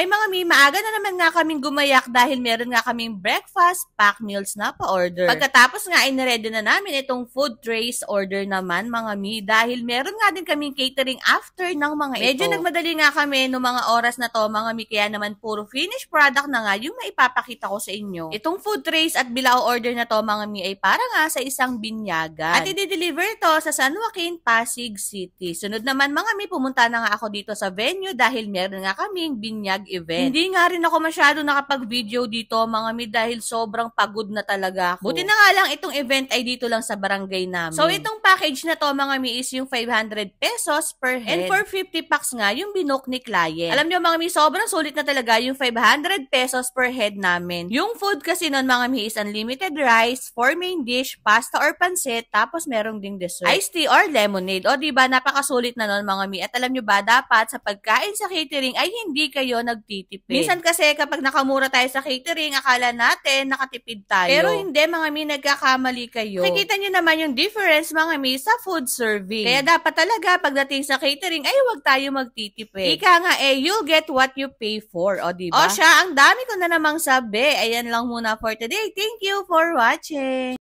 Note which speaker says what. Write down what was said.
Speaker 1: Hi mga mi, maaga na naman nga kaming gumayak dahil meron nga kaming breakfast, pack meals na pa-order. Pagkatapos nga ay naready na namin itong food trays order naman mga mi dahil meron nga din kaming catering after ng mga ito. Medyo nagmadali nga kami no mga oras na to mga mi kaya naman puro finished product na nga yung maipapakita ko sa inyo. Itong food trays at bilao order na to mga mi ay para nga sa isang binyagan. At i-deliver to sa San Joaquin, Pasig City. Sunod naman mga mi, pumunta na nga ako dito sa venue dahil meron nga kaming binyag event. Hindi nga rin ako masyado nakapag-video dito mga mi dahil sobrang pagod na talaga ako. Buti na nga lang itong event ay dito lang sa barangay namin. So itong package na to mga mi is yung 500 pesos per head. And for 50 packs nga yung binook ni client. Alam niyo mga mi, sobrang sulit na talaga yung 500 pesos per head namin. Yung food kasi nun mga mi is unlimited rice, 4 main dish, pasta or pansit, tapos merong ding dessert, iced tea or lemonade. O diba, napakasulit na nun mga mi. At alam niyo ba, dapat sa pagkain sa catering ay hindi kayo nagtitipid. Minsan kasi kapag nakamura tayo sa catering, akala natin nakatipid tayo. Pero hindi mga mi, nagkakamali kayo. Nakikita niyo naman yung difference mga mi sa food serving. Kaya dapat talaga pagdating sa catering ay huwag tayo magtitipid. Ika nga you'll get what you pay for. O diba? O siya, ang dami ko na namang sabi. Ayan lang muna for today. Thank you for watching.